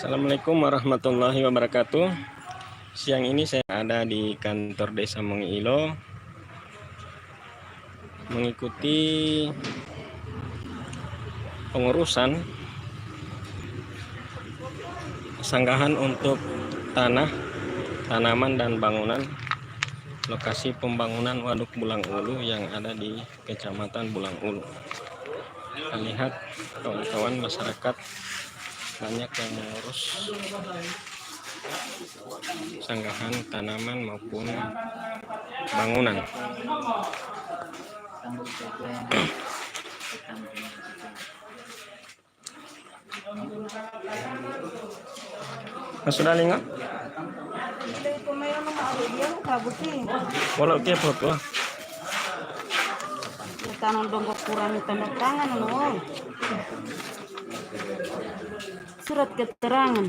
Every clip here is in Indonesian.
Assalamualaikum warahmatullahi wabarakatuh. Siang ini saya ada di kantor Desa Mengilo mengikuti pengurusan sanggahan untuk tanah, tanaman dan bangunan lokasi pembangunan Waduk Bulang Ulu yang ada di Kecamatan Bulang Ulu. Kita lihat kawan-kawan masyarakat banyak yang mengurus sanggahan tanaman maupun bangunan. Sudah lingat? Walau dia foto. Tanam dongkok kurang tanda tangan loh. Surat keterangan.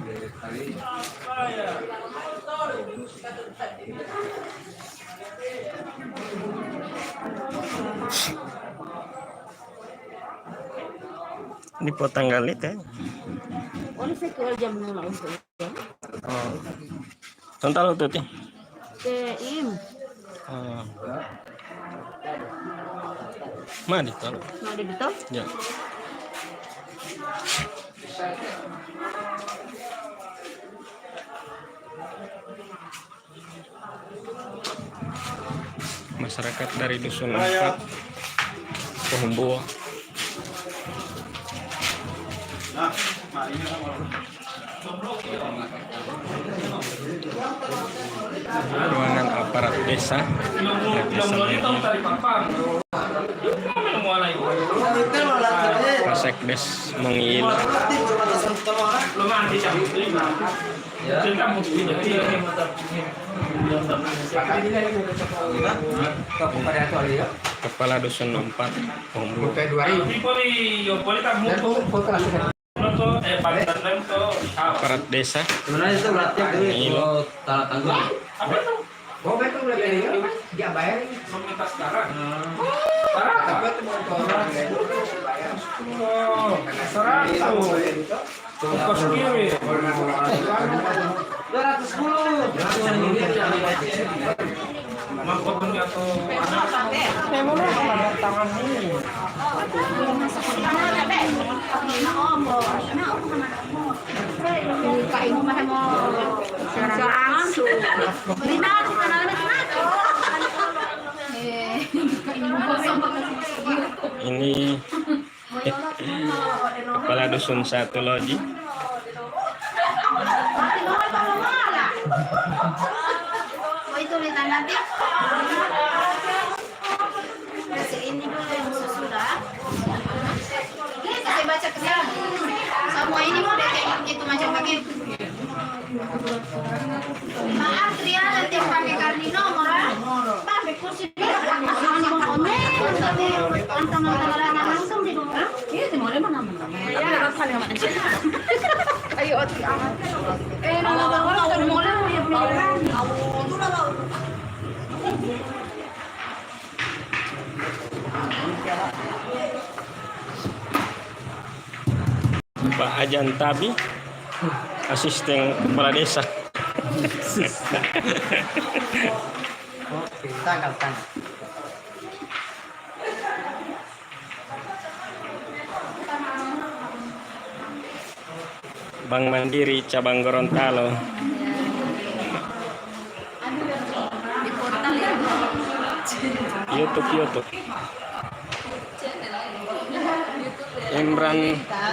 Di potanggal itu. Oh, ini saya kewal jam 0 untuk. Oh. Contoh tuh ti. Im. Oh. Mari tol. Mari betul? Ya. Masyarakat dari Dusun 4 Pohumbo ruangan aparat desa Kasekdes Mengilo. Kepala Dusun 4 Pohumbo. Aparat desa Mengilo. Ini Kepala Dusun 1 Loji. Itu lihat nanti. Ini dulu yang sesudah. Saya baca kesan. Semua ini mau itu macam begitu. Maaf, Tria nanti pakai kartu nomor. Pakai kursi dia. Langsung di rumah. Iya, di mana mana. Ya, paling mana sih? Ayo, Oti amat. Kalau mulai ya beneran. Pak Ajan Tabi, asisten kepala desa. Tanggal. Bank Mandiri cabang Gorontalo. YouTube.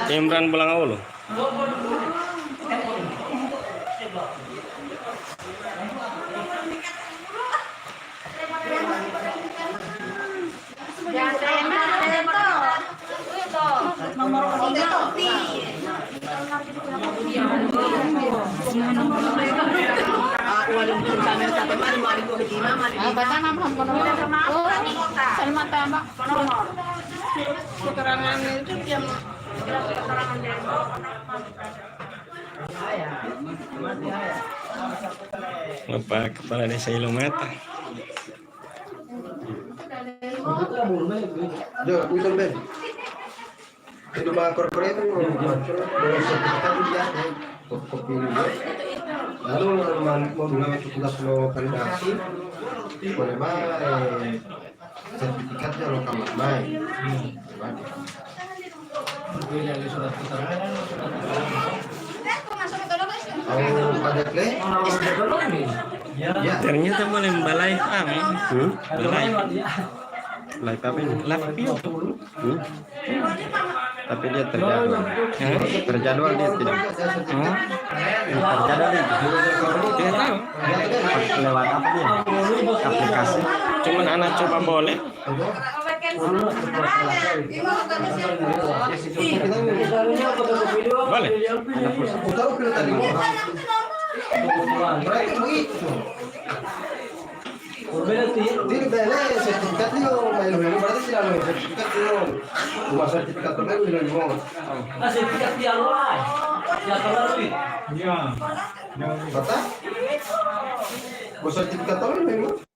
Imran Bulang Ulu. Keterangan itu yang Bapak Kepala Desa Ilomata. Itu mah korporat itu fotokopi dulu. Lalu mau mengambil tugas lo validasi, boleh sertifikatnya lo kamar main. Oh, pajak le? Ya. Ternyata boleh balai kami. Balai. Balai apa ini? Lapio. Tapi dia terjadwal. Terjadwal dia tidak. Terjadwal dia. Tidak tahu. Lewat apa dia? Aplikasi. Cuman anak coba boleh. Boleh. Tahu kita tadi. Berarti begitu. Jadi bela sertifikat ni oh main dulu berarti tidak ada sertifikat tu. Dua sertifikat tu baru dia mau. Sertifikat dia lah. Ya kalau duit. Kata? Dua sertifikat tu ni memang.